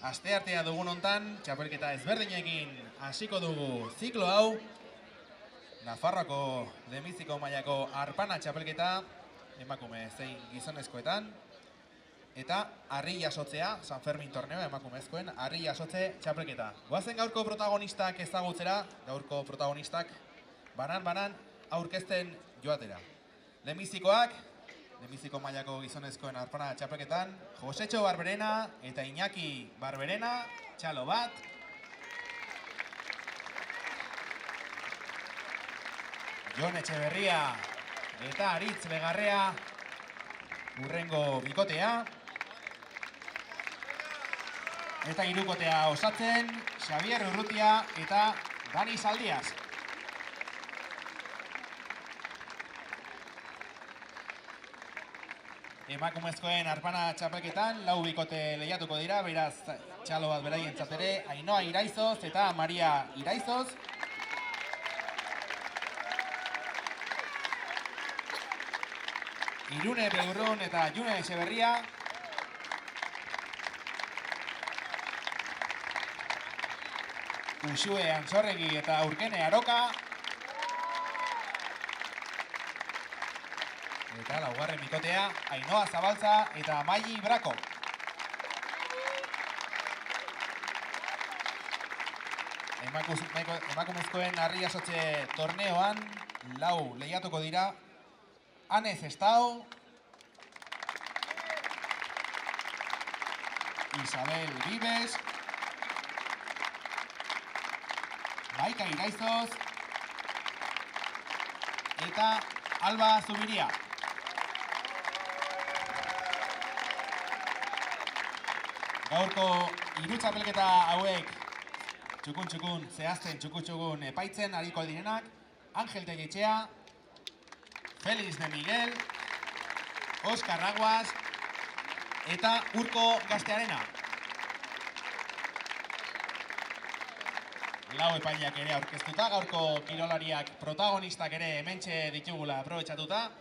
Asteartea dugun hontan, txapelketa ezberdinekin hasiko dugu ziklo hau. Nafarroako lehenbiziko mailako arpana txapelketa, emakume zein gizonezkoetan. Eta harri jasotzea, San Fermin torneo emakumezkoen, harri jasotze txapelketa. Goazen gaurko protagonistak ezagutzera, gaurko protagonistak banan aurkezten joatera. Lehenbizikoak, lehenbiziko mailako gizonezkoen arpana txapelketan, Josetxo Barberena eta Iñaki Barberena, txalo bat. Jon Etxeberria eta Aritz Legarrea, urrengo bikotea. Eta hirukotea osatzen, Xavier Urrutia eta Dani Zaldiaz. Emakumezkoen arpana txapelketan, lau bikote lehiatuko dira, beraz txalo bat beraientzat ere, Ainhoa Iraizoz eta Maria Iraizoz. Irune Beurrun eta June Etxeberria. Uxue Antxorregi eta Urkene Aroka. Eta laugarren bikotea, Ainhoa Zabaltza eta Maili Brako. Emakumezkoen harri jasotze torneoan, lau lehiatuko dira, Ane Zestao, Isabel Vives, Maika Iraizoz eta Alba Zubiria. Gaurko hiru txapelketa hauek txukun zehazten txukun epaitzen ariko direnak, Angel Telletxea, Félix de Miguel, Óscar Aguas eta Urko Gaztearena. Lau epaileak ere aurkeztuta, gaurko kirolariak protagonistak ere hementxe ditugula aprobetxatuta.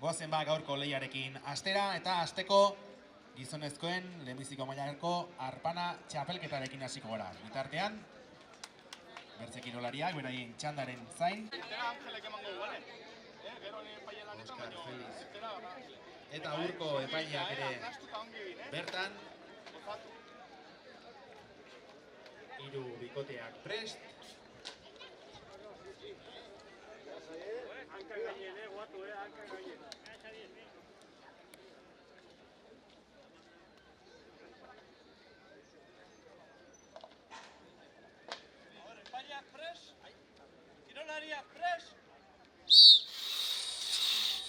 Goazen gaurko lehiarekin astera eta asteko gizonezkoen lehenbiziko mailako arpana txapelketarekin hasiko gara. Bitartean, bertze kirolariak beraien txandaren zain. Óscar, Félix eta Urko epaileak ere bertan. Hiru bikoteak prest.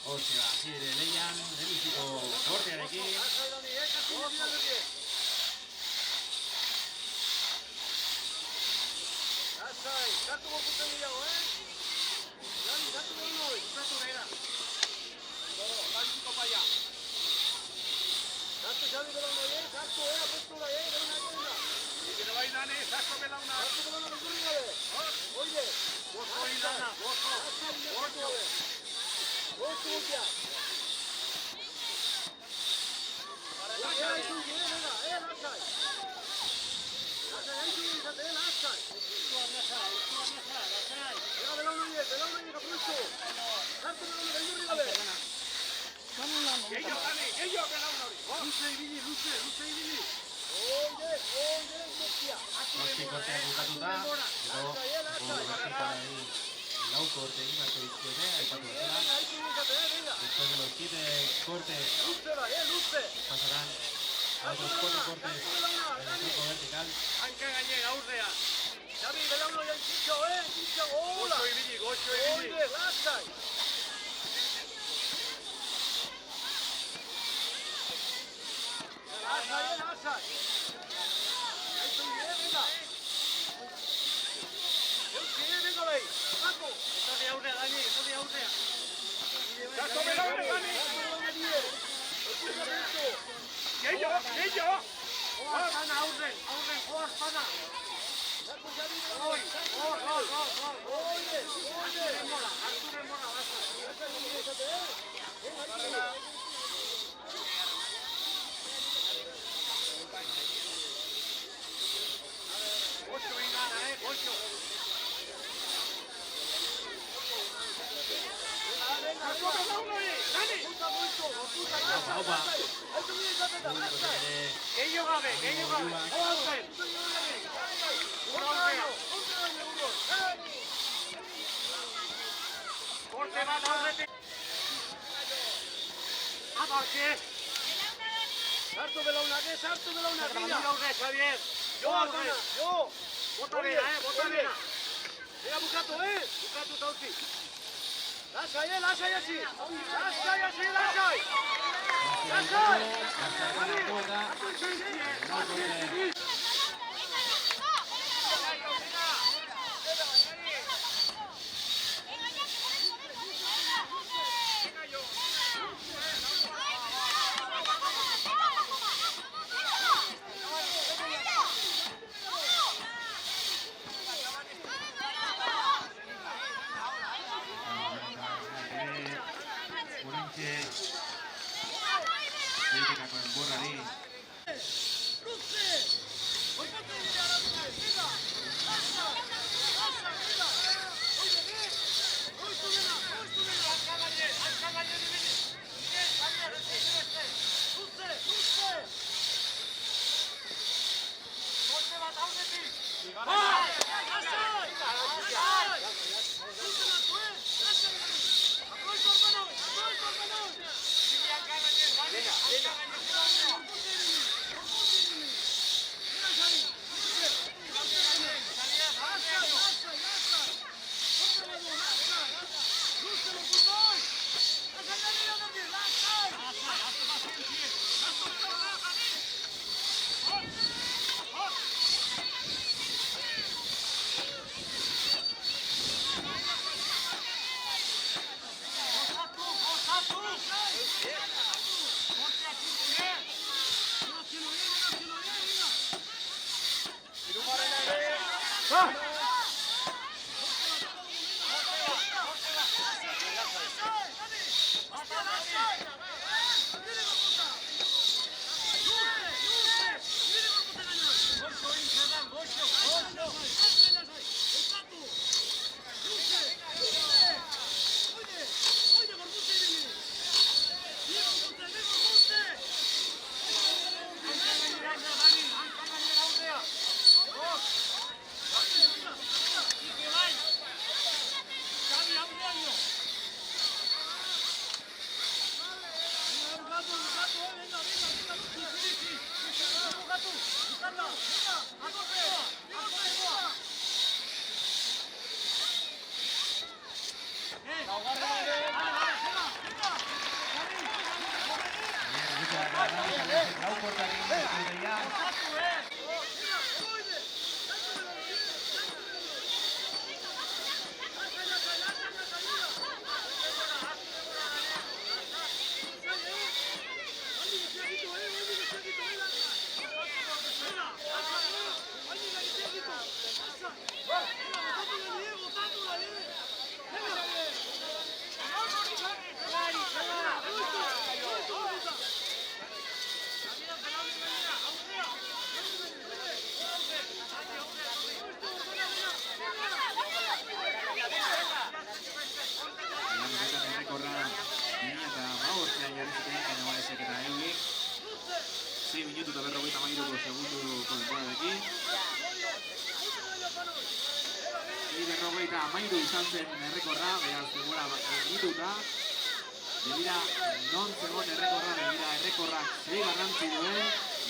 Hortxe hasi ere lehian, lehenbiziko kortearekin. Sartu gokuten gehiago, Lani, sartu behar noi. Sartu behar. Lantziko paia. Sartu Xabi behar noi, sartu, apustu da, behar. Ikene bai nane, sartu behar una. Sartu behar una bezurri gabe. Oide. Gozo hori lana, gozo. Gozo. Gozo gutia. Lasai, lasai. Lasai, haitu izate, lasai. Belaunaiek, apurtu. Sartu belaunaiek, gailurri gabe. Gehiago belaunari. Luze ibili, luze ibili. Oide, guztia. Hortxe korteak bukatuta, lau korte egin hartu dizkiete, aipatu bezala. Después de los 7 cortes, pasarán a otros 4 cortes en el truco vertical. Hanka gainera, aurrea. Xabi, belauno jaintxitxo, hola! Goxo ibili. Oide, lasai. Lasai. Aizu bide, venga. Venga, behi. Zako. Etorri aurrea, Dani, etorri aurrea. Zako belauno, Dani. Gehiago. Oazpana, aurren, oazpana. Artur Mora, Gehiago gabe. Korte bat aurretik. Abarke. Sartu belaunak, Aurre, Xavier. Jo, aurre. Bota bera. Ega bukatu, Bukatu tautzi. Lasai hasi. Amairu izan zen errekorra, beraz denbora egituta. Begira, non zegoen errekorra, begira errekorrak zei garrantzi duen.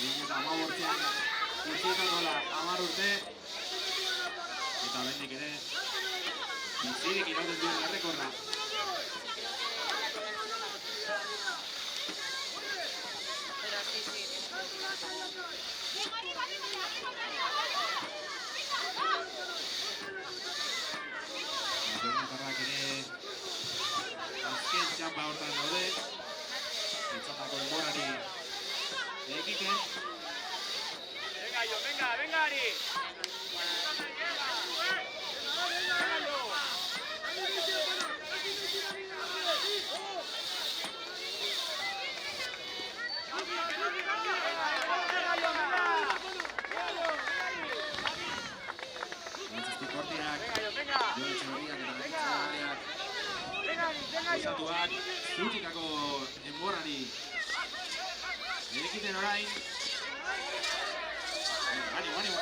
2015an urtietan nola 10 urte. Eta bendik ere, bizirik irauten duen errekorra. Benetarrak ere azken txapa hortan daude. Entzatako denborari egiten. Venga, Ari! Osatuak zutikako denborari egiten orain. Ánimo, ánimo.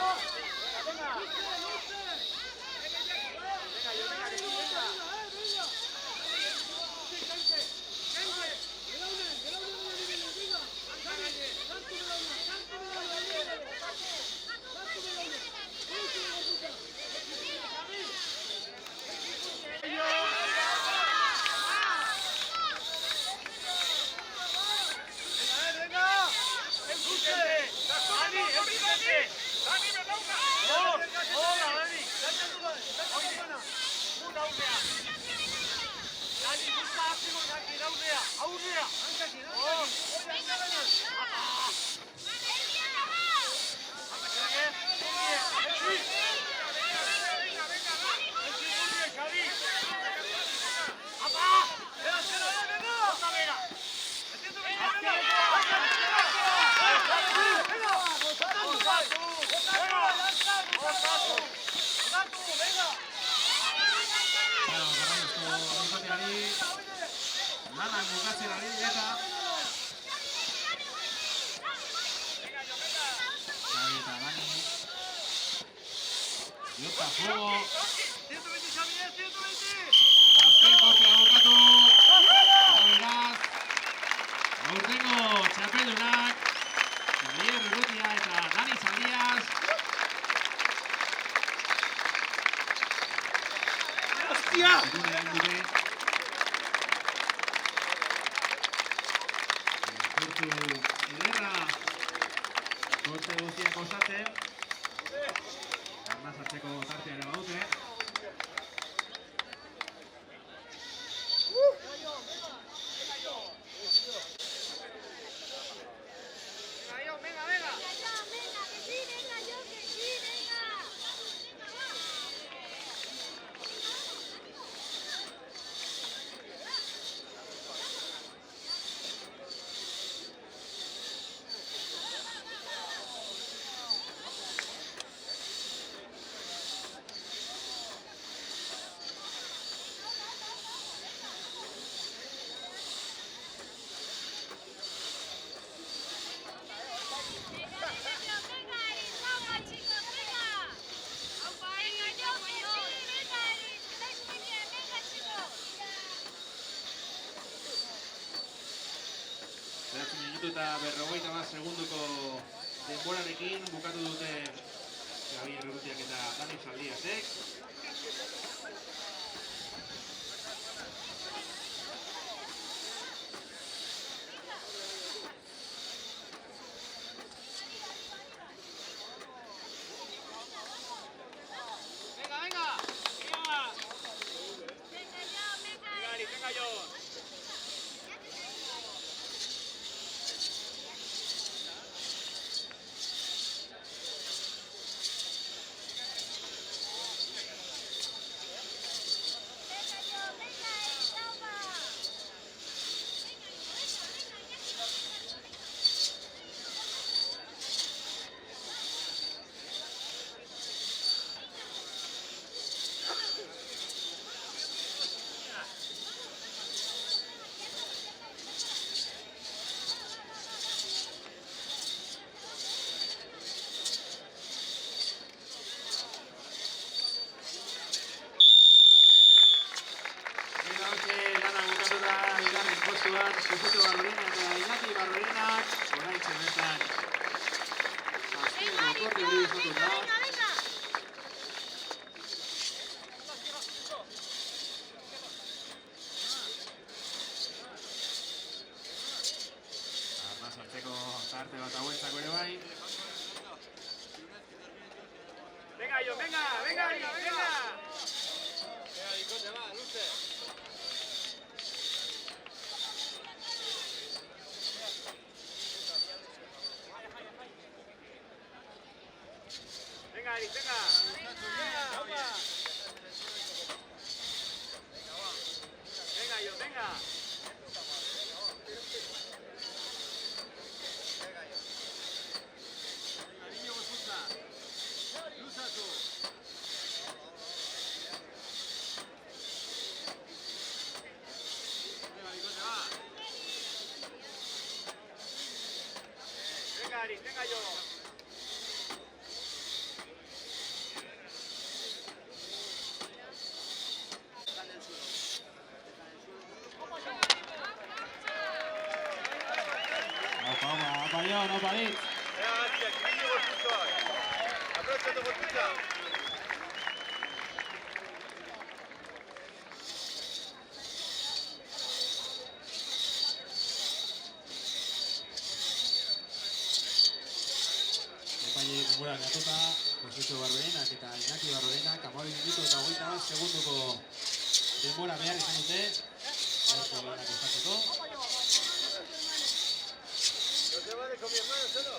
Lanak bukatzen ari eta Xavi eta Dani Jota fuego Azken kortea bukatu Eta beraz aurtengo txapeldunak Xavier Urrutia eta Dani Zaldiaz Hostia! Ederra korte guztiak osatzen Arnaz hartzeko tartea ere badute Eta 50 segunduko denborarekin bukatu dute Xavier Urrutiak eta Dani Zaldiazek. Zuzuto Barberena eta Iñaki Barberenak oraintzen bertan azkeneko korte hori izatut da. Arnaz hartzeko tarte bat hauentzako ere bai. Venga, Jon, venga, venga, venga. Venga, Dicote, va, luce. Venga, Ari, venga. Venga, venga, Jon, venga. Niño, escucha. Luzatu. Venga, Dicote, va. Venga, Ari. venga yo. Opa, Jon, opa Litz. Venga, García, que viene gorputza. Aprovecha tu gorputza. Epaile denbora gatuta, Josucho Barberenak eta Iñaki Barberenak 12 minutu eta 21 segunduko denbora behar izan dute. Gaurko lanak osatzeko. ¿No te vale con mi hermano solo?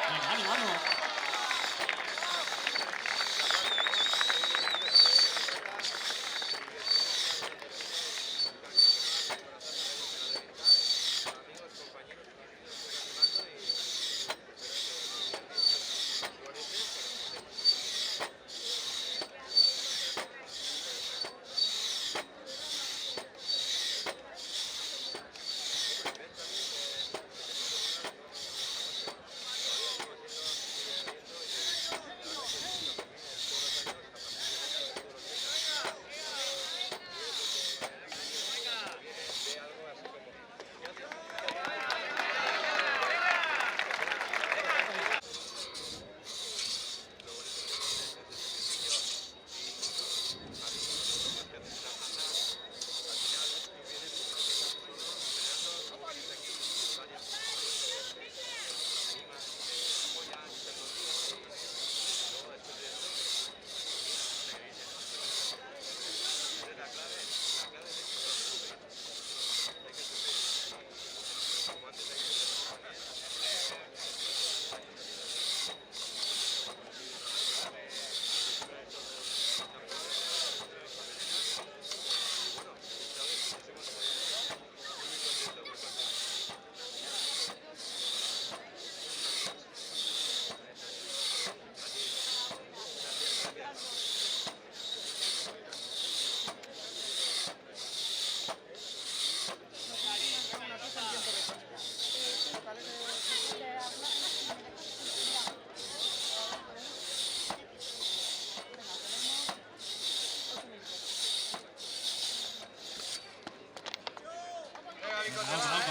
Venga, ánimo.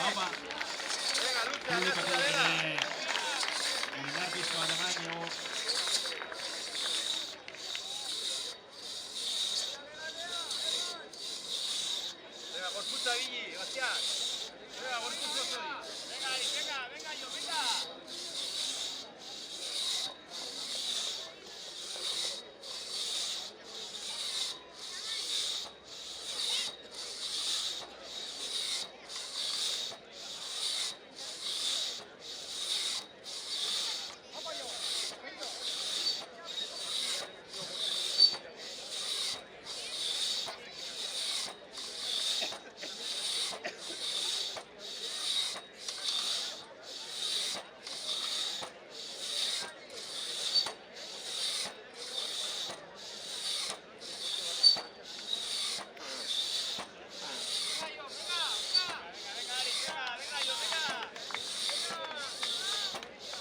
Opa. Venga, lucha, Público venga, venga. eliminar pizko bat eman diogu. Venga, gorputza, Guille, Bastián. Venga, gorputza zori. Venga, Ari, venga, yo, venga.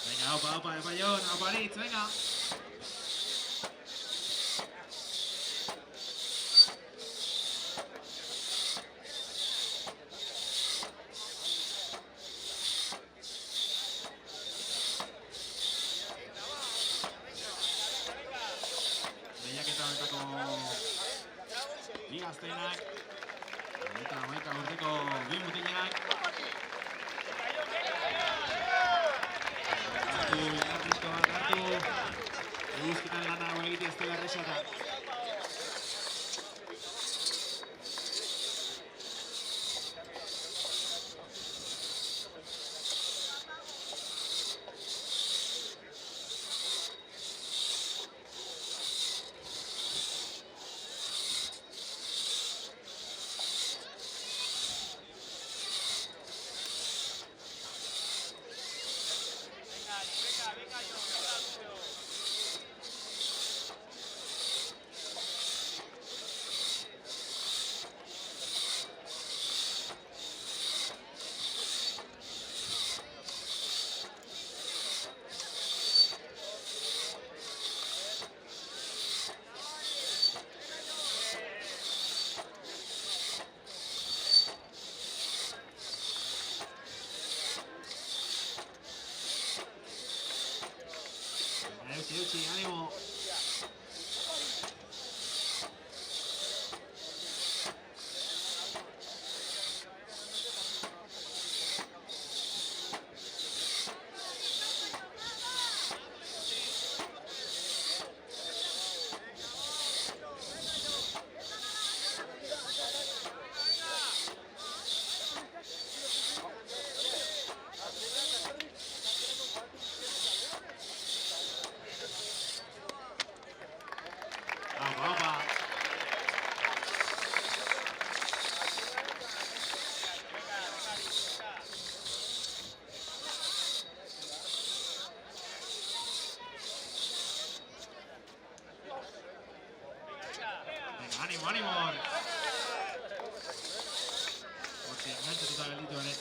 Venga, opa, Jon, opa Litz, venga. Lehiaketa honetako bi gazteenak eta urteko bi mutilak presiotan. Eutsi, ánimo. Vamos, vamos. Venga, ánimo, ánimo. Hortzi, engantzatuta gelditu ere.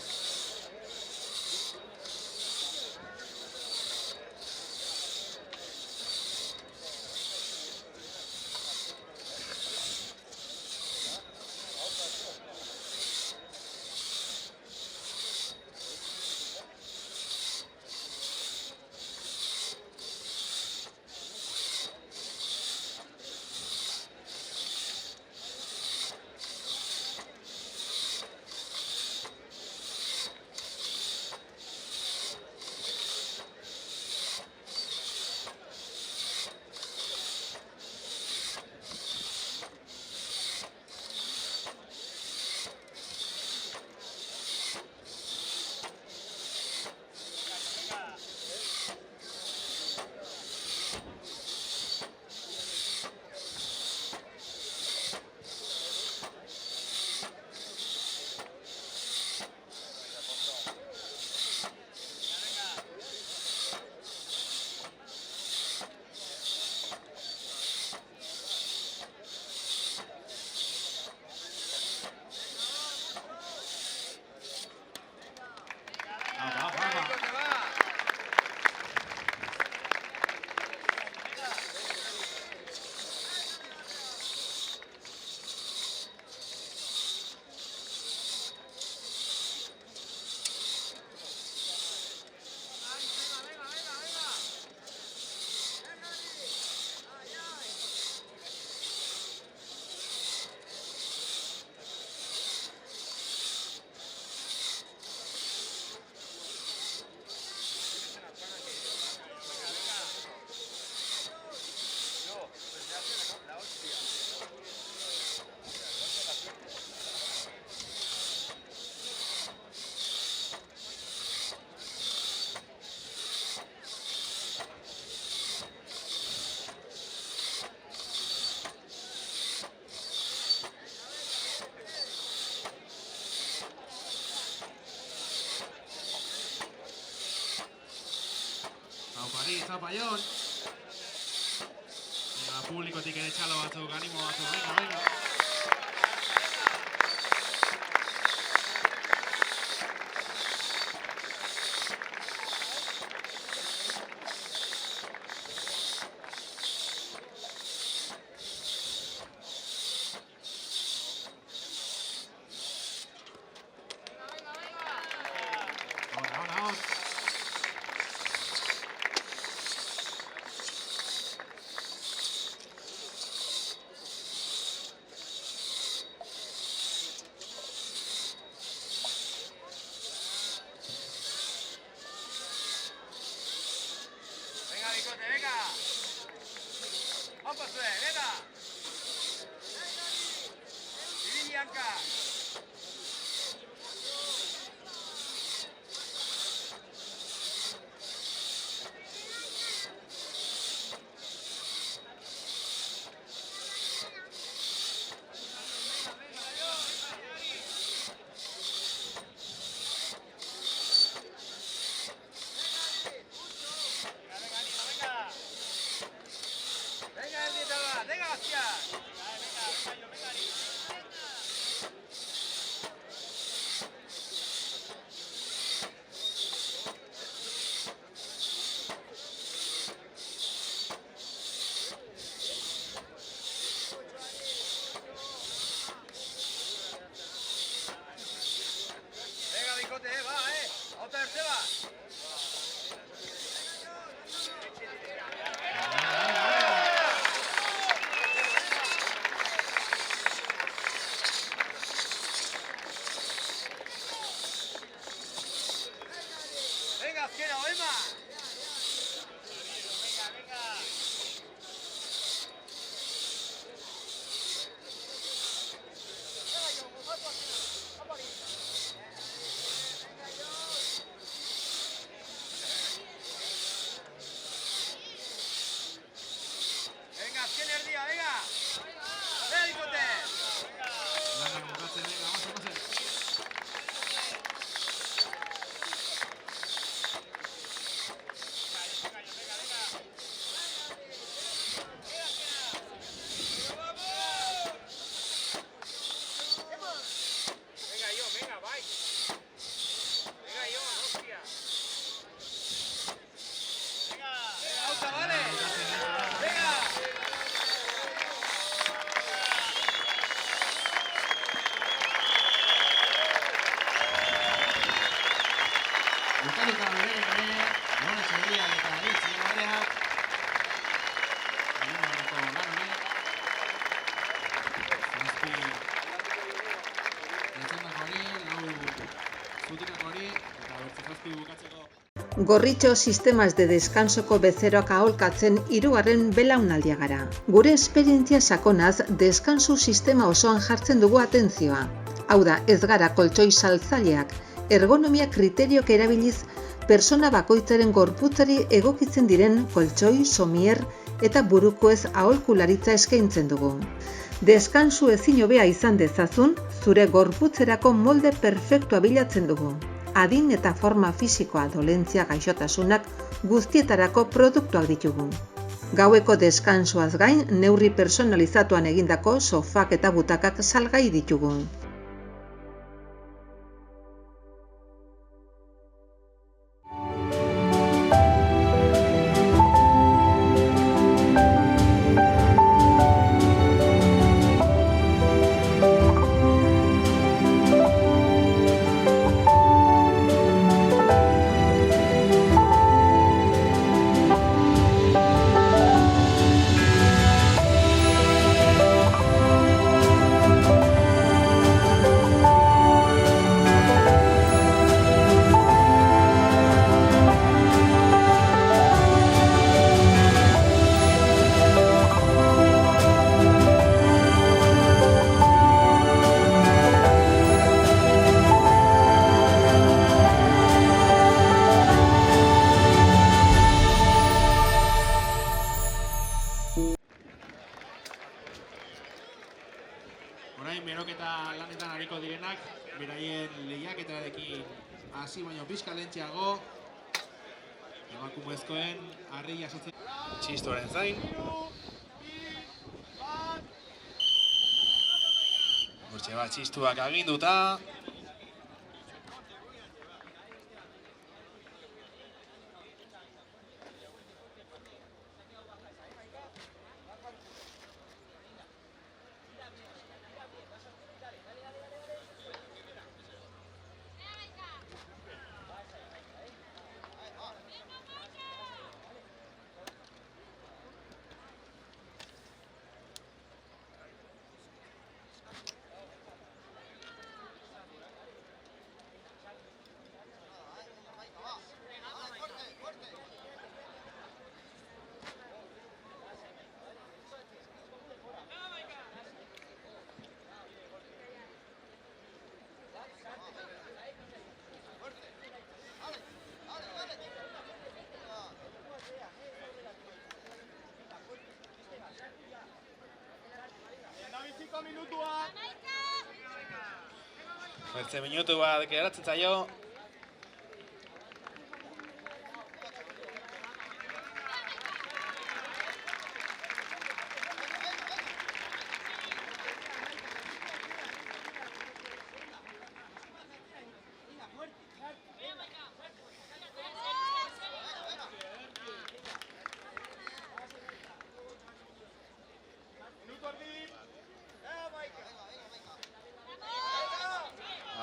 Zapallón. Venga, publikotik ere txalo batzuk, animo batzuk, venga, venga. Opa zuen, venga! Ibili hanka! Venga, erdietara, venga, hostia! Venga, bicote, va, otra vez va. Venga, azkena, Emma. Venga, azken erdia, venga. Venga, bicote. Lanak bukatzen, venga, gozen. Venga, yo, venga, bai. Venga, yo, hostia. Venga, auta, vale. Venga. Bukatuta berek ere, Ibon Etxeberriak eta Iritzi Barreak. Egin beharreko lan hori. Zazpi entzendako hori, lau zutikako hori, eta bertze zazpi bukatzeko. Gorritxo sistemas de descansoko bezeroak aholkatzen hirugarren belaunaldia gara. Gure esperientzia sakonaz, deskansu sistema osoan jartzen dugu atentzioa. Hau da, ez gara koltxoi saltzaileak, ergonomia kriteriok erabiliz, persona bakoitzaren gorputzari egokitzen diren koltxoi, somier eta burukoez aholkularitza eskaintzen dugu. Deskansu ezin hobea izan dezazun, zure gorputzerako molde perfektua bilatzen dugu. Adin eta forma fisikoa, dolentzia, gaixotasunak guztietarako produktuak ditugu. Gaueko deskansuaz gain, neurri personalizatuan egindako sofak eta butakak salgai ditugu. Orain beroketa lanetan ariko direnak, beraien lehiaketarekin hasi baino pixka lentxeago, emakumezkoen harri jasotzen txistoren zain. Hortxe bat txistuak aginduta. minutua. Bertze minutu bat geratzen zaio.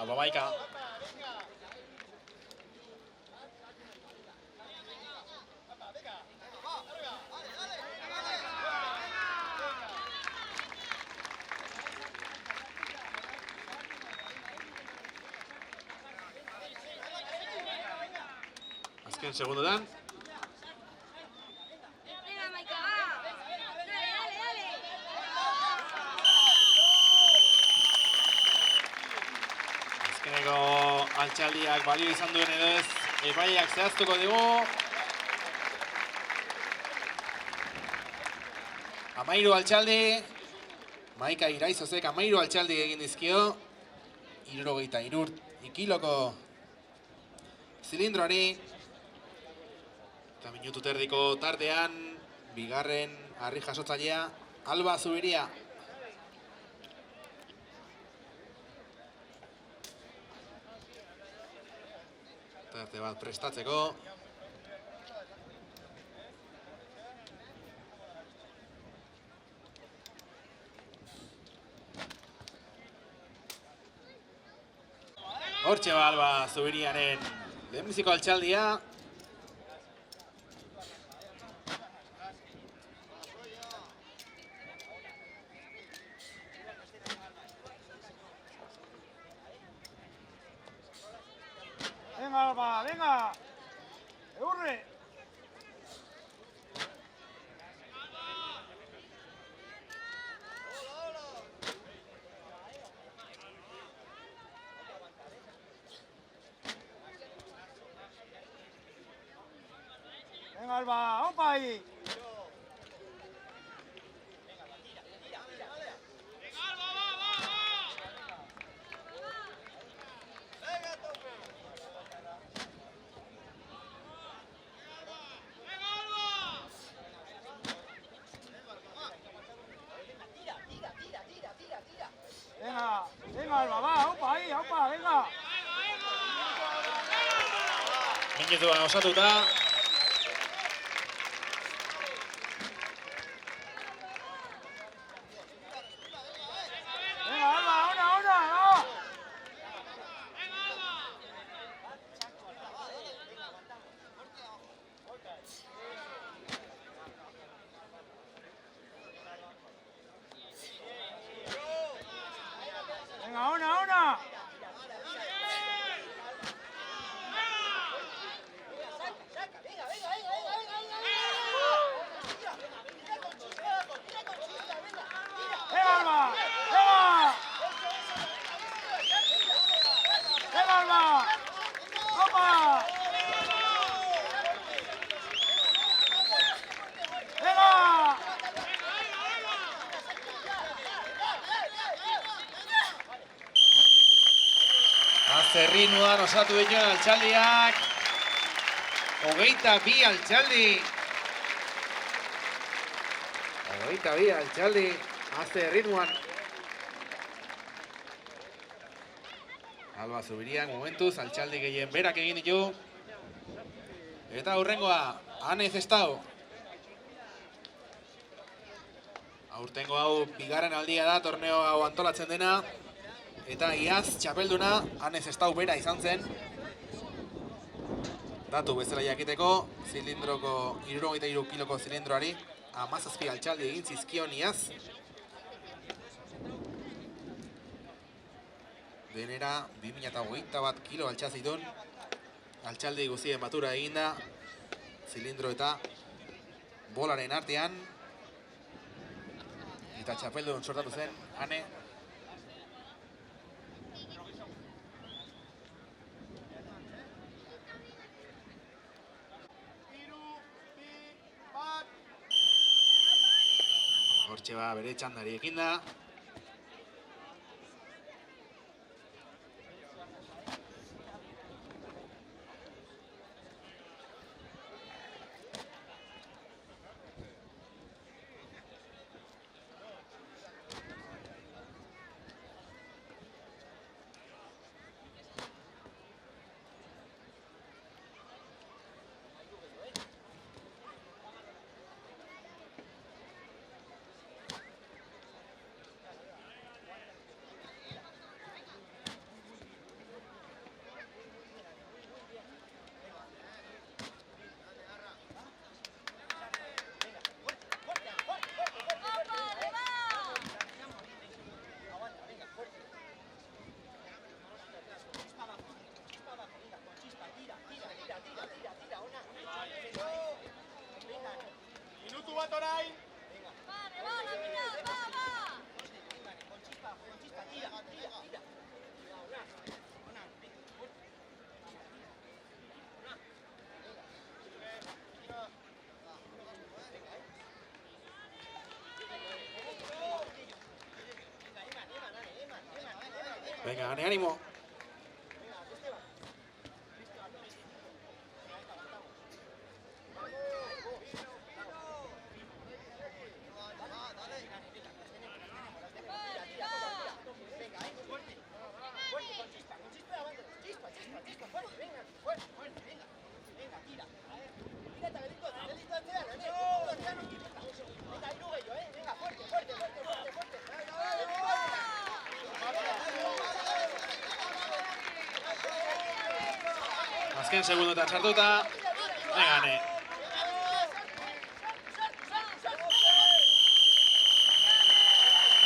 Bamaika. Azken segundotan. Azkeneko altxaldiak balio izan duen edo ez, epaiak zehaztuko dugu. 13 altxaldi, Maika Iraizozek 13 altxaldi egin dizkio. 73 kiloko zilindroari. Eta minutu terdiko tartean, bigarren harri jasotzailea, Alba Zubiria. Tarte bat prestatzeko. Hortxe ba Alba Zubiriaren lehenbiziko altxaldia. Venga, Alba, venga. Eurre. Venga, Alba, opa ahí. Venga, venga, Alba, va, opa ahí, opa, venga. Minutuan osatuta. Venga, Alba, una, va. Venga, una. Venga, Alba, venga. Venga, Alba. Opa. Venga. Azerrinuan osatu dituen altxaldiak. 22 altxaldi. 22 altxaldi. Azerrinuan. Alba Zubiriak momentuz altxaldi gehien berak egin ditu. Eta hurrengoa, Ane Zestau. Aurtengo hau bigarren aldia da, torneo hau antolatzen dena. Eta iaz txapelduna Ane Zestau bera izan zen. Datu bezala jakiteko, zilindroko 73 kiloko zilindroari 17 altxaldi egin zizkion iaz. Denera 2021 kilo altxazitun. Altxaldi guztien batura eginda. Zilindro eta bolaren artean. Eta txapeldun sortatu zen, Ane. Hortxe ba, bere txandari ekinda. bat orain. Venga, Ane, ánimo. Azken segundotan sartuta. Venga, Ane.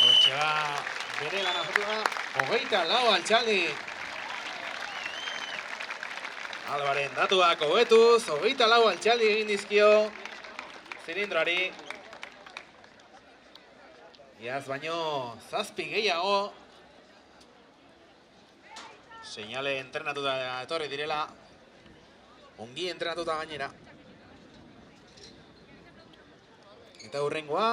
Hortxe ba, bere lan azotua. 24 Altxaldi. Albaren datuak hobetuz, 24 Altxaldi egin dizkio zilindroari. Iaz baino 7 gehiago. Seinale entrenatuta etorri direla. Ongi entrenatuta gainera. Eta hurrengoa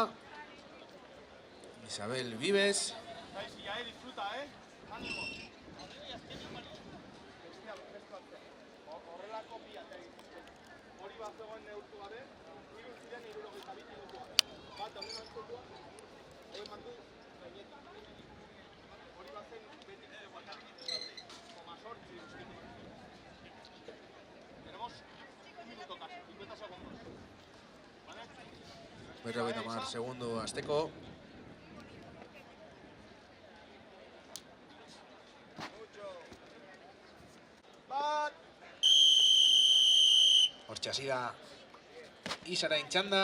Isabel Vives. Disfruta, ánimo. Horrelako biak hori bat zegoen neurtu gabe, hiru ziren 72 minutu gabe. Bat honen askotua, hori mandu gainetik. Hori bat zen betik zegoen. Koma sortzi uskitik. Tenemos un minuto casi, 50 segundos. ¿Vale? 50 segundo azteko. Hortxe hasi da Isaren txanda.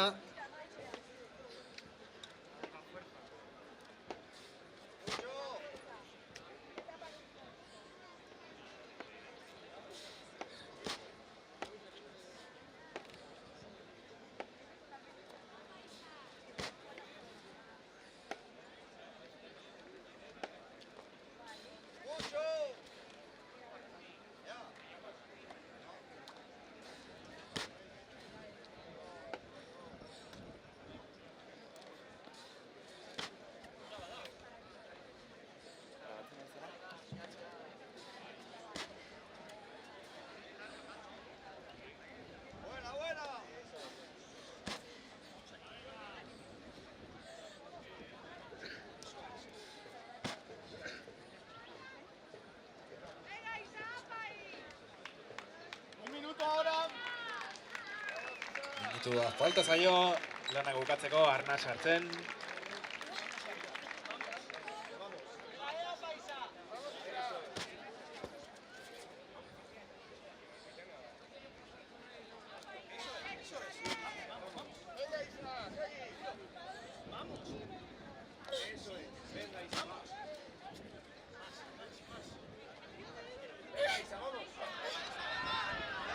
Minutua falta zaio, lanak bukatzeko arna sartzen.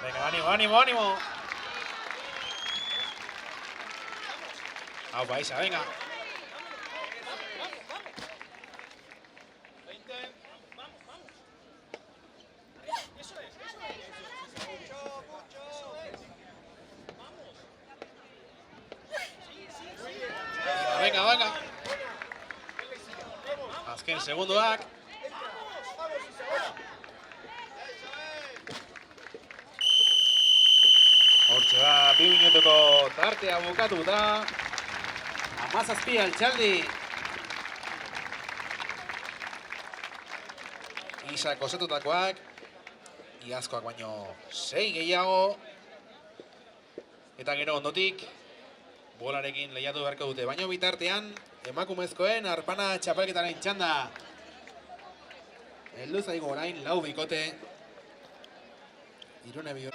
Venga, ánimo, ánimo, ánimo. Aupa, Isa, venga. Venga, venga. Azken segundoak. Hortxe ba, 2 minutuko tartea bukatu da. 17 Altxaldi. Isak osatutakoak. Iazkoak baino 6 gehiago. Eta gero ondotik bolarekin lehiatu beharko dute. Baino bitartean emakumezkoen arpana txapelketaren txanda. Heldu zaigu orain 4 bikote. Irune Bio.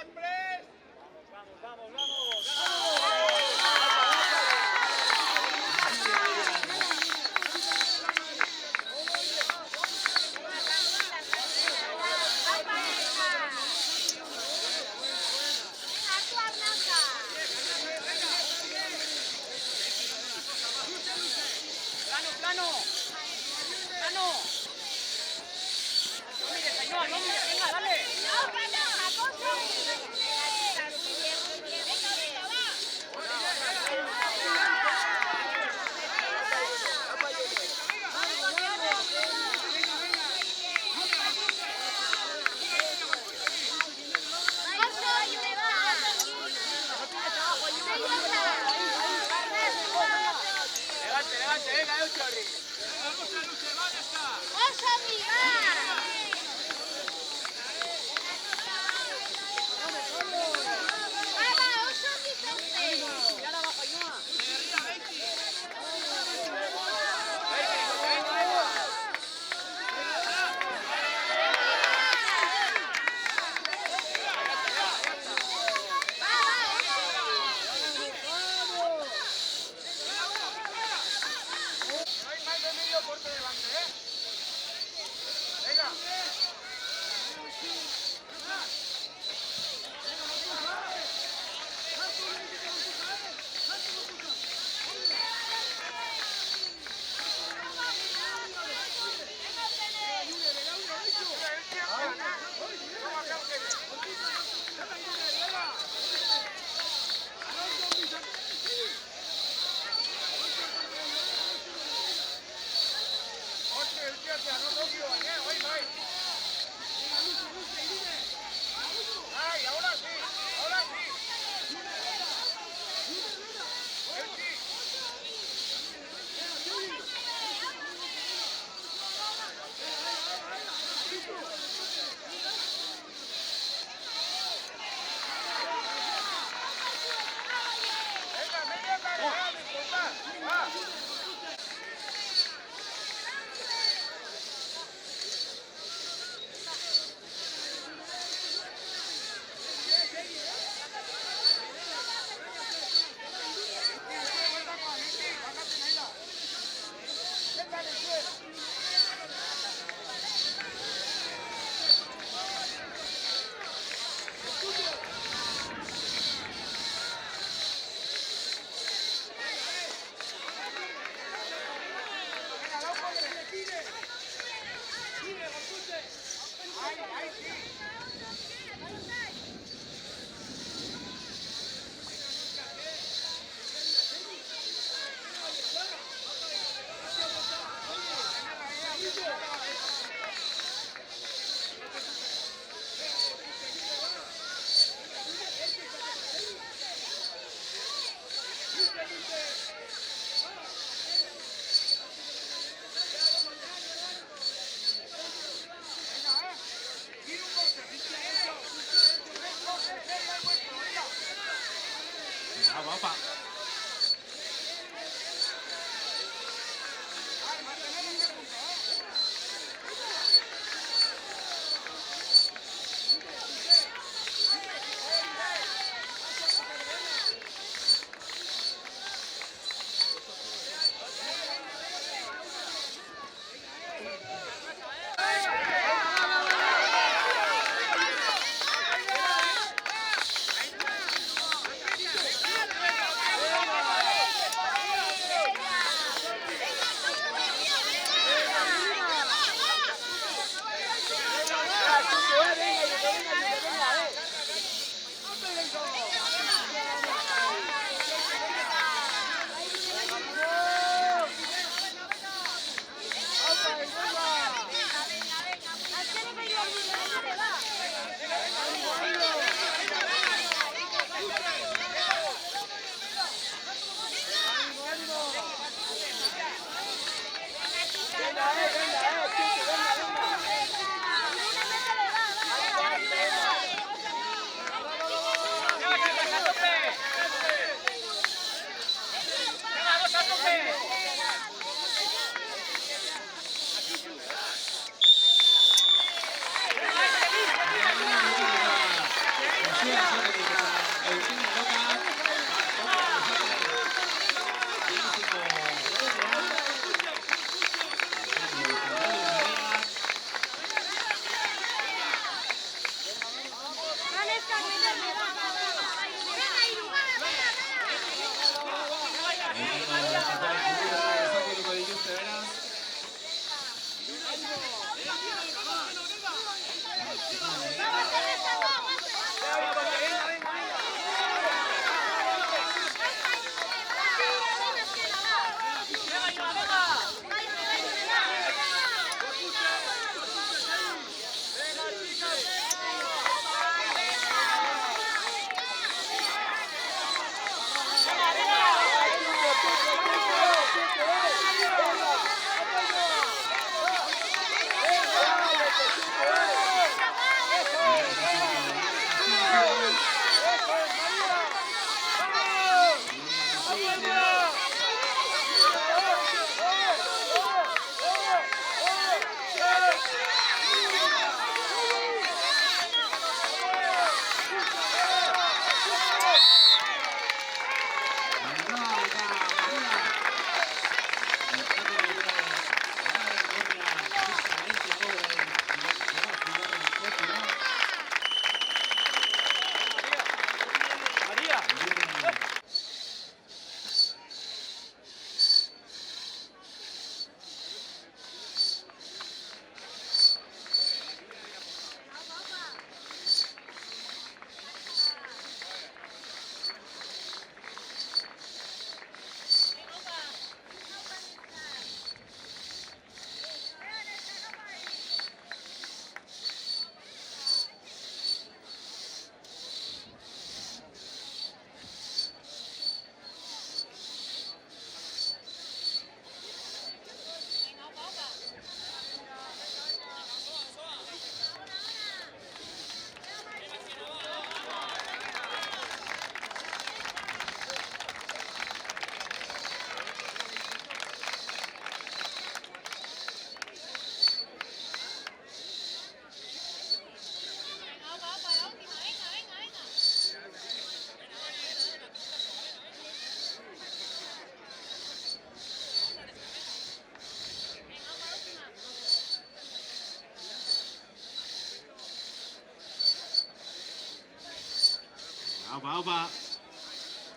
Aupa, aupa.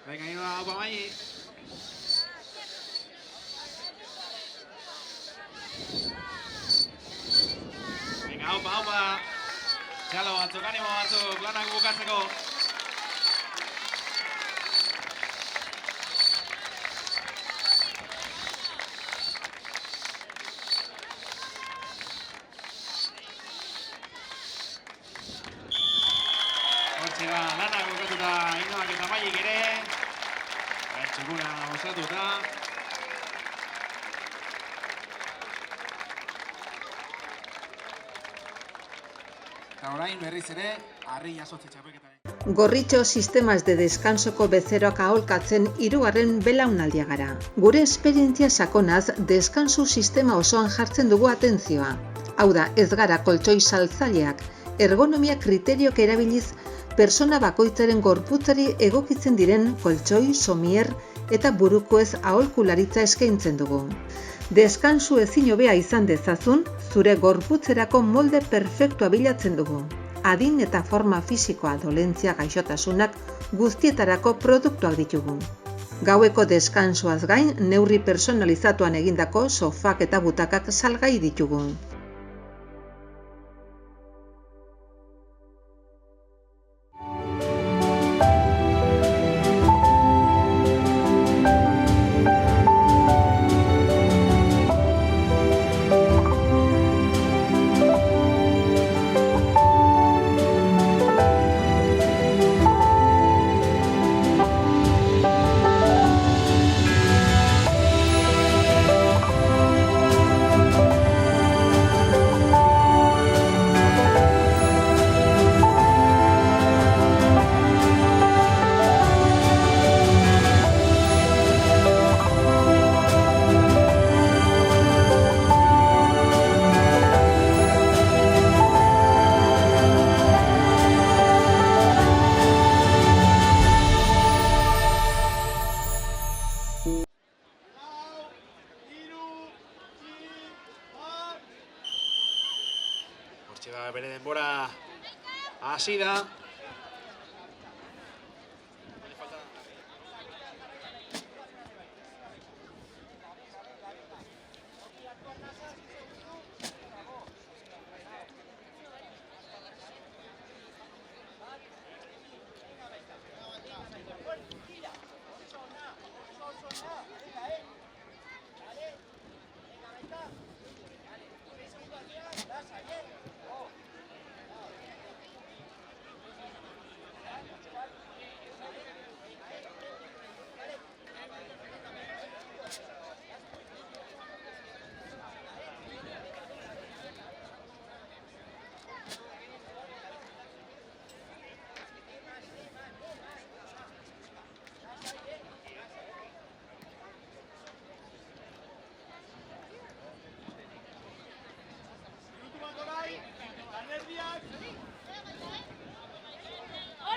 Venga, ahí va, aupa, Mai. Venga, aupa, aupa. Txalo batzuk, animo batzuk, lanak bukatzeko. Hortxe da, lanak bukatuta Ainhoak eta Maiek ere. Txukuna osatuta. Eta orain berriz ere, harri jasotze txapelketaren. Gorritxo sistemas de descansoko bezeroak aholkatzen hirugarren belaunaldia gara. Gure esperientzia sakonaz, deskansu sistema osoan jartzen dugu atentzioa. Hau da, ez gara koltsoi saltzaileak, ergonomia kriteriok erabiliz, persona bakoitzaren gorputzari egokitzen diren koltsoi, somier eta burukoez aholkularitza eskaintzen dugu. Deskansu ezin hobea izan dezazun, zure gorputzerako molde perfektua bilatzen dugu. Adin eta forma fisikoa, dolentzia, gaixotasunak guztietarako produktuak ditugu. Gaueko deskansuaz gain, neurri personalizatuan egindako sofak eta butakak salgai ditugu. hasi da.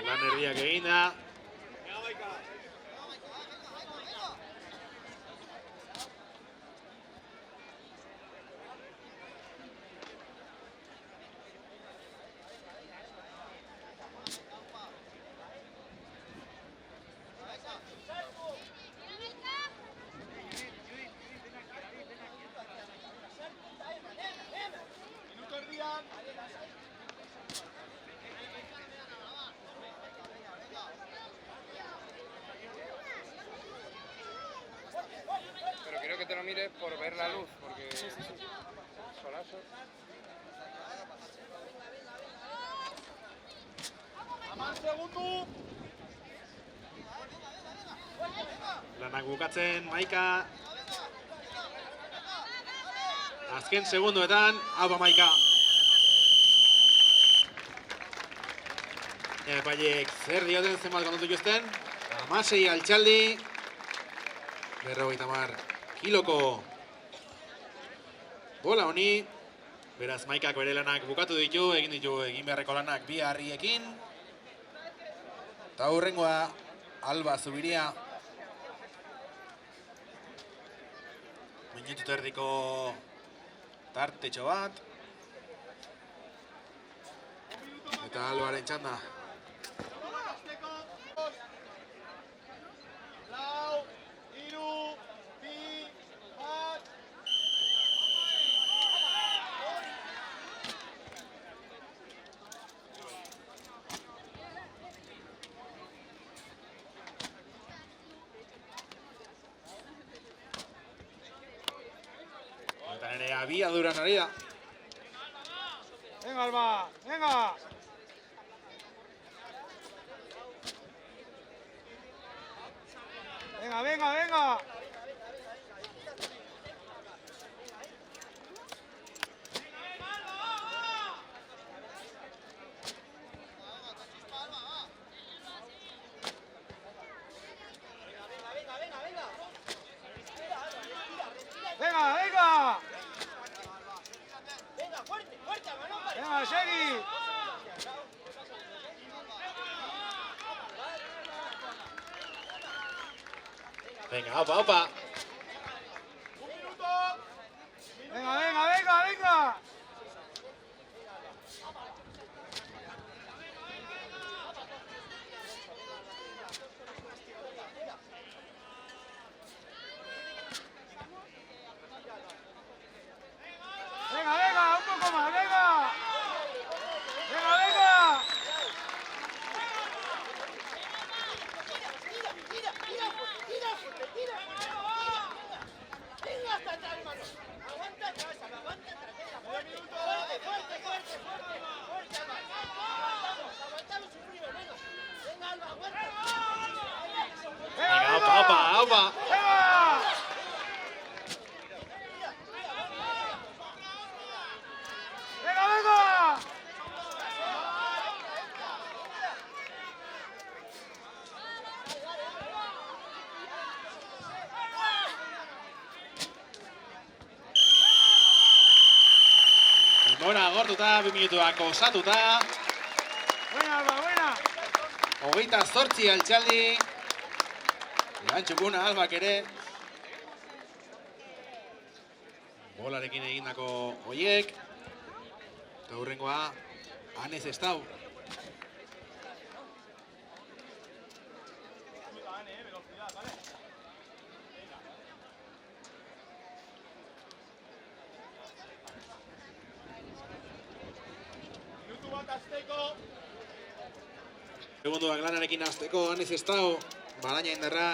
Lan erdiak egin da. Pero quiero que te lo mires por ver la luz, porque solazo. Lanak bukatzen, Maika. Azken segunduetan, hau Maika. Epaileek zer dioten zenbat kontutu jozten. 16 altxaldi. 50 kiloko bola honi. Beraz, Maikak bere lanak bukatu ditu, egin beharreko lanak bi harriekin. Eta hurrengoa, Alba Zubiria. Minutu erdiko tartetxo bat. Eta Albaren txanda. Eta nire abiaduran ari da. Venga, Alba, venga. Venga, venga, venga. Venga, venga. Venga, segui. Venga, opa, opa. Venga, venga, venga, venga. Venga, venga, un poco más, venga. Venga, venga. Venga, opa, opa, opa. Venga. Venga, venga. Denbora agortuta, 2 minutuak osatuta. Buena, Alba, buena. 28 altxaldi. Lantxukuna Albak ere. Bolarekin egindako hoiek. Eta hurrengoa, Anes Estau. Segunduak lanarekin hasteko, Aniz Estau, badaina indarra.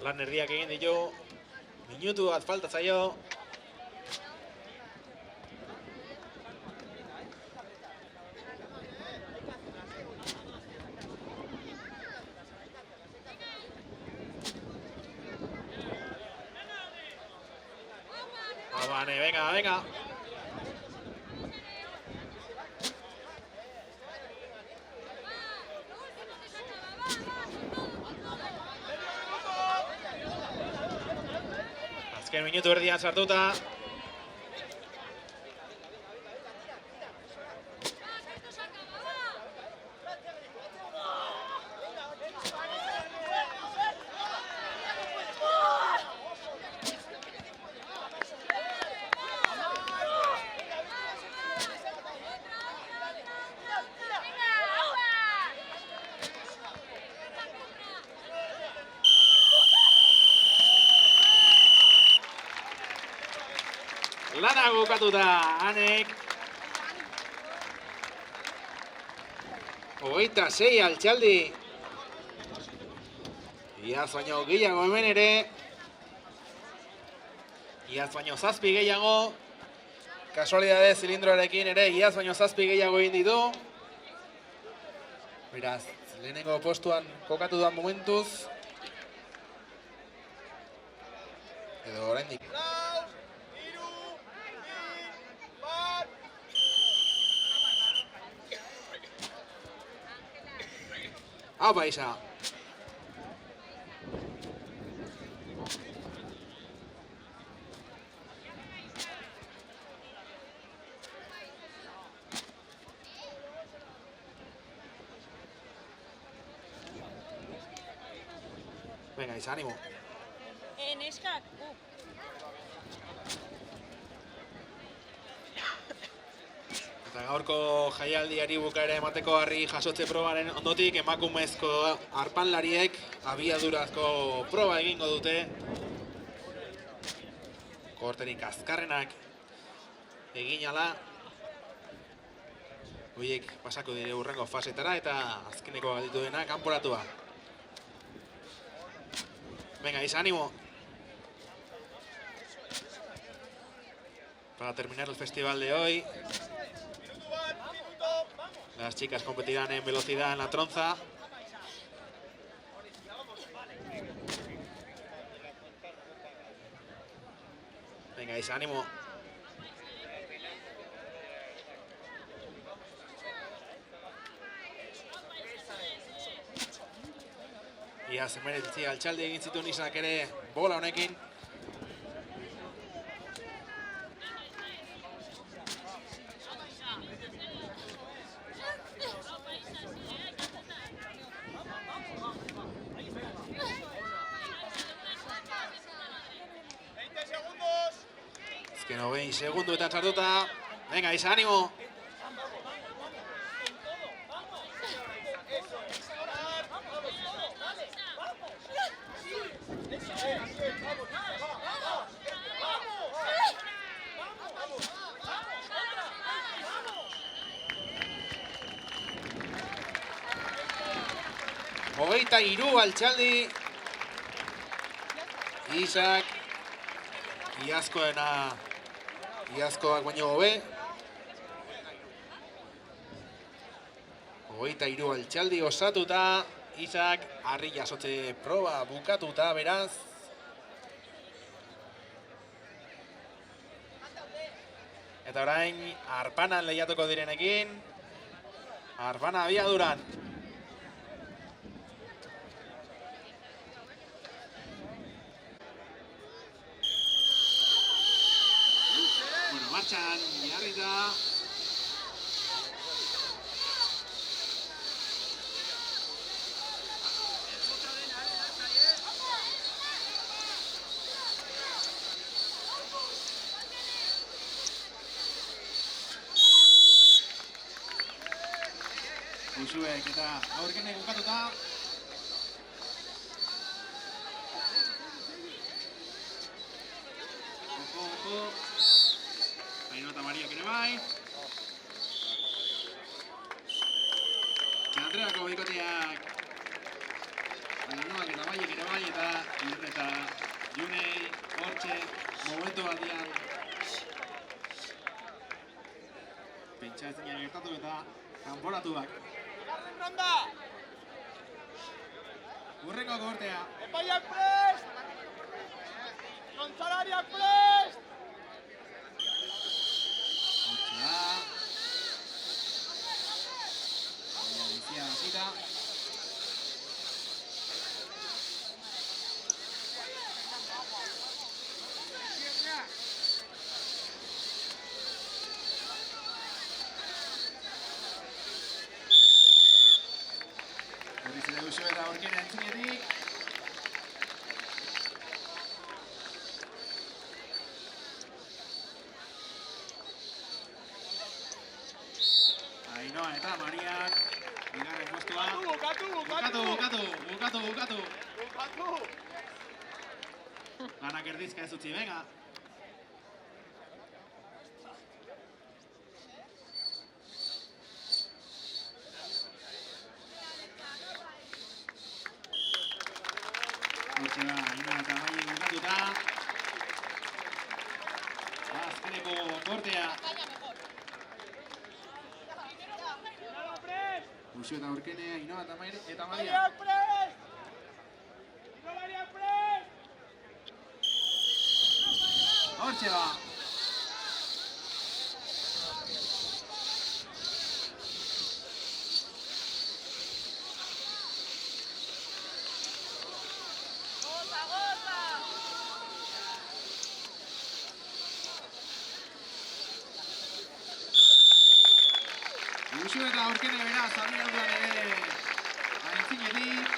Lan erdiak egin ditu, minutu bat falta zaio. Abane, venga, venga. Azken minutu erdian sartuta. Lana bukatuta, Anek. 26 Altxaldi. Iaz baino gehiago hemen ere. Iaz baino 7 gehiago. Kasualidade zilindroarekin ere iaz baino 7 gehiago egin ditu. Beraz, lehenengo postuan kokatu da momentuz. Edo oraindik. Apa Isa. Venga, Isa, ánimo. Neskak, Eta gaurko jaialdiari bukaera emateko harri jasotze probaren ondotik emakumezko arpanlariek abiadurazko proba egingo dute. Korterik azkarrenak egin ala. Horiek pasako dire hurrengo fasetara eta azkeneko galditu dena kanporatua. Venga, Isa, ánimo. Para terminar el festival de hoy. Las chicas competirán en velocidad en la tronza. Venga, Isa, ánimo. Ia zemeretzi Altxaldi egin zituen Isak ere bola honekin. Azken 20 segunduetan sartuta. Venga, Isa, ánimo. Hogeita hiru Altxaldi. Isak iazkoak baino hobe. 23 altxaldi osatuta, Isak harri jasotze proba bukatuta, beraz. Eta orain, Arpanan lehiatuko direnekin. Arpana abiaduran. Bueno, martxan jarri da. Usuek eta aurkenek bukatuta. Ojo. Aino eta Mariak ere bai. Andreako bikoteak. Ainoak eta Maiek ere bai eta Irne eta Junei, hortxe, momentu batian. Pentsa ezina gertatu eta kanporatuak. Urrengo gortea. Epaiak prest! Gontzalariak prest! Hortxe da. Baina bizia hasita. Horriz ere Usu eta aurkena entzunetik. Ainoa eta Mariak, bigarren postua. Bukatu. Lanak erdizka ez utzi, venga. Hortxe da, Ainoa eta Maiek bukatuta. Azkeneko kortea. Usu eta aurkene, Ainoa eta Maria. Epaiak prest! Ipolariak prest! Hortxe ba. Usu eta aurkene beraz, abiaduran ere aintzinetik.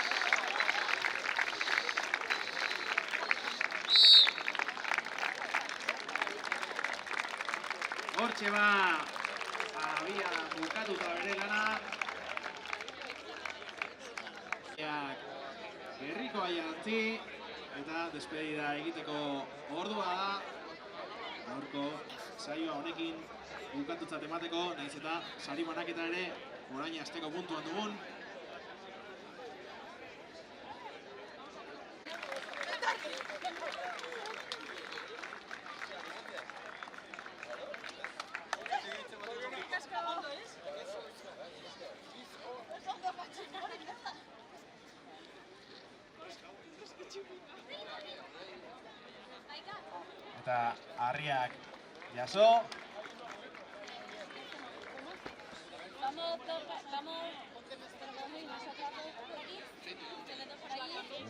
Hortxe ba, abia bukatuta bere lana. Herriko aiantzi eta despedida egiteko ordua da. Gaurko saioa honekin bukatutzat emateko, nahiz eta sari banaketa ere orain asteko puntuan dugun. Eta harriak jaso.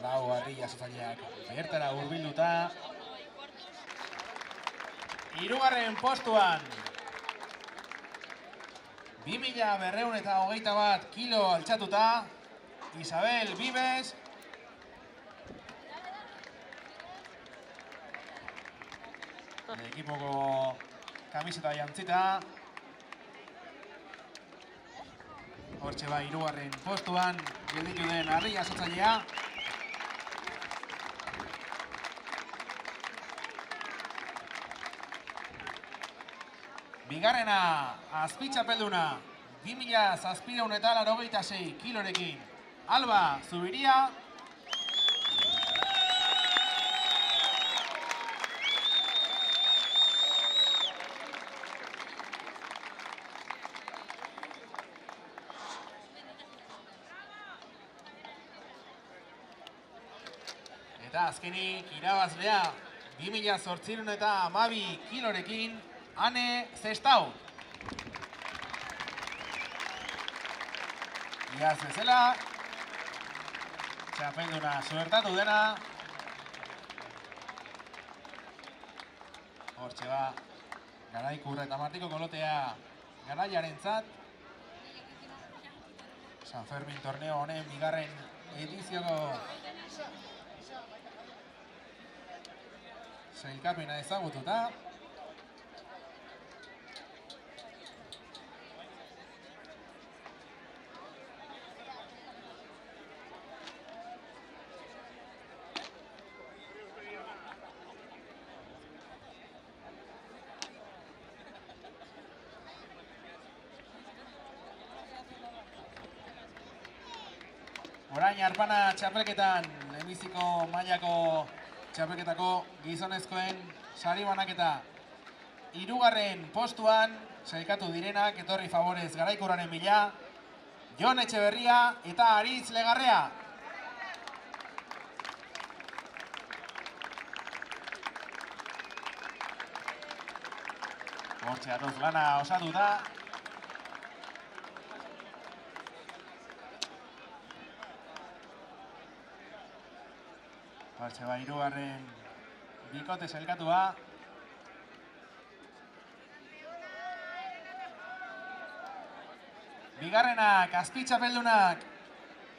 Lau harri jasotzaileak bertara hurbilduta. Hirugarren postuan 2221 kilo altxatuta Isabel Vives. Ekipoko kamiseta jantzita. Hortxe ba, hirugarren postuan gelditu den harri jasotzailea. Bigarrena, azpitxapelduna, 2786 kilorekin. Alba Zubiria. Eta azkenik irabazlea 2812 kilorekin Ane Zestau. Iaz bezala, txapelduna suertatu dena. Hortxe ba, Garaikurra eta Martiko kolotea garaiarentzat. San Fermin torneo honen bigarren edizioko sailkapena ezagututa. Orain Arpana txapelketan, lehenbiziko mailako txapelketako gizonezkoen sari banaketa. 3. postuan sailkatu direnak etorri favorez Garaikurraren bila, Jon Etxeberria eta Aritz Legarrea. Hortxe atoz lana osatu da. Hortxe ba, 3. bikote sailkatua. Bigarrenak azpi txapeldunak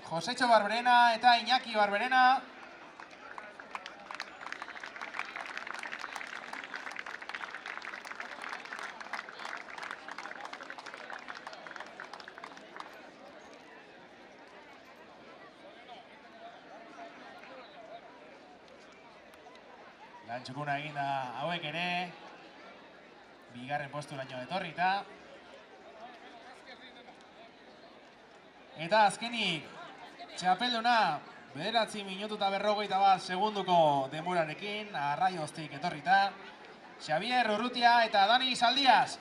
Josetxo Barberena eta Iñaki Barberena. Lan txukuna eginda hauek ere, bigarren posturaino etorrita. Eta azkenik, txapelduna, 9 minutu eta 51 segunduko denborarekin, Arraioztik etorrita, Xavier Urrutia eta Dani Saldias.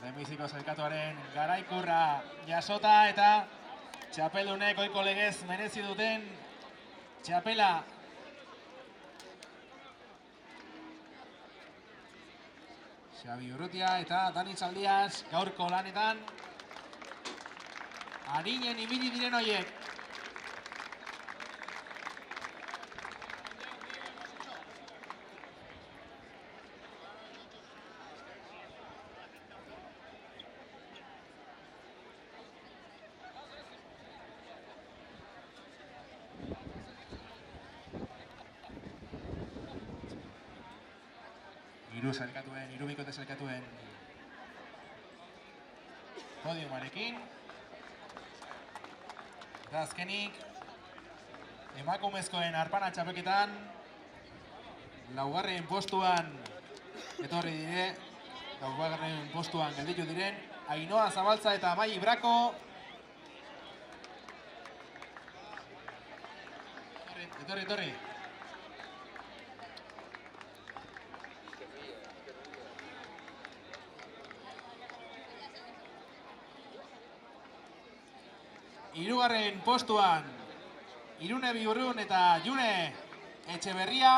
Lehenbiziko sailkatuaren Garaikurra jasota eta txapeldunek ohiko legez merezi duten txapela. Xabi Urrutia eta Dani Saldias gaurko lanetan arinen ibili diren horiek. Hiru bikote sailkatuen podiumarekin. Eta azkenik, emakumezkoen Arpana txapelketan, 4. postuan etorri dire, 4. postuan gelditu diren, Ainhoa Zabaltza eta Mai Brako. Etorri. Hirugarren postuan, Irune Biurrun eta June Etxeberria.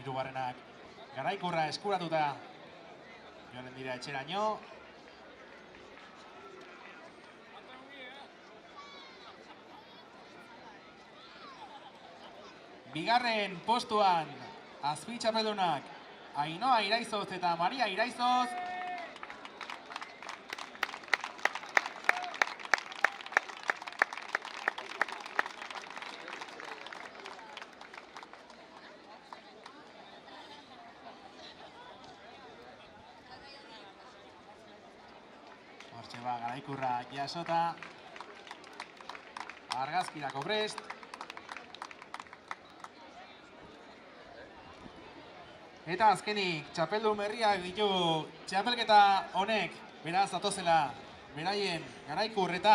Hirugarrenak Garaikurra eskuratuta joanen dira etxeraino. Bigarren postuan azpi txapeldunak Ainhoa Iraizoz eta Maria Iraizoz. Hortxe ba, Garaikurra jasota. Argazkirako prest. Eta azkenik, txapeldun berriak ditugu txapelketa honek, beraz atozela, beraien garaikur eta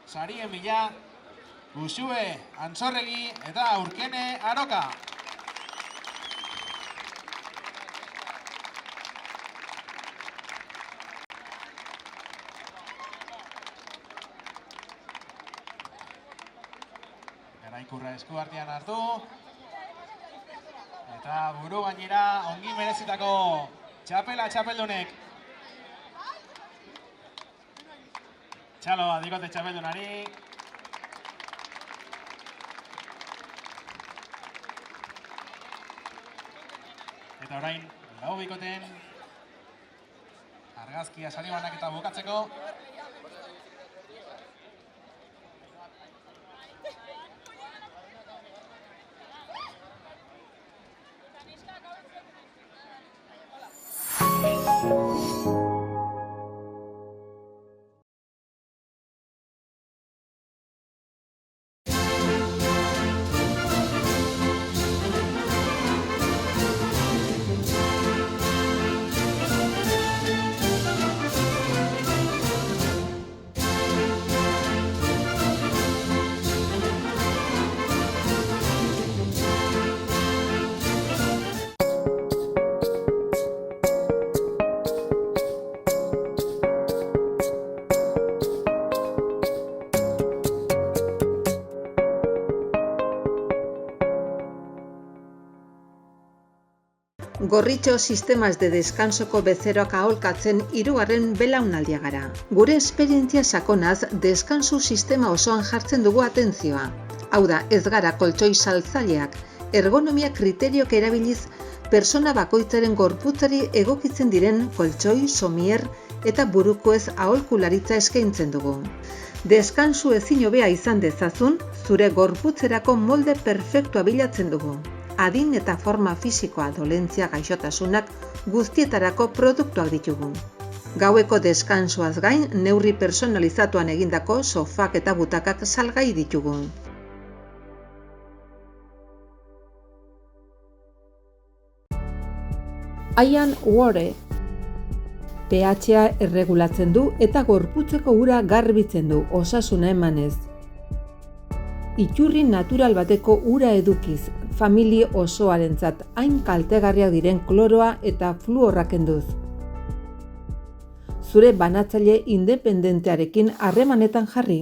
sarien bila, Uxue Antxorregi eta Urkene Aroka. Garaikurra esku artean hartu. Eta buru gainera ongi merezitako txapeldunek. Txaloa dikote txapeldunari. Eta orain, lau bikoten argazkia sari banak eta bukatzeko. Gorritxo sistemas de descansoko bezeroak aholkatzen 3. belaunaldia gara. Gure esperientzia sakonaz, deskansu sistema osoan jartzen dugu atentzioa. Hau da, ez gara koltxoi saltzaileak, ergonomia kriteriok erabiliz, persona bakoitzaren gorputzari egokitzen diren koltxoi, somier eta burukoez aholkularitza eskaintzen dugu. Deskansu ezin hobea izan dezazun, zure gorputzerako molde perfektua bilatzen dugu. Adin eta forma fisikoa, dolentzia, gaixotasunak guztietarako produktuak ditugu. Gaueko deskansuaz gain, neurri personalizatuan egindako sofak eta butakak salgai ditugu. Ian Ware pH-a erregulatzen du eta gorputzeko ura garbitzen du, osasuna emanez. Iturri natural bateko ura edukiz, familia osoarentzat hain kaltegarriak diren kloroa eta fluorra kenduz. Zure banatzaile independentearekin harremanetan jarri.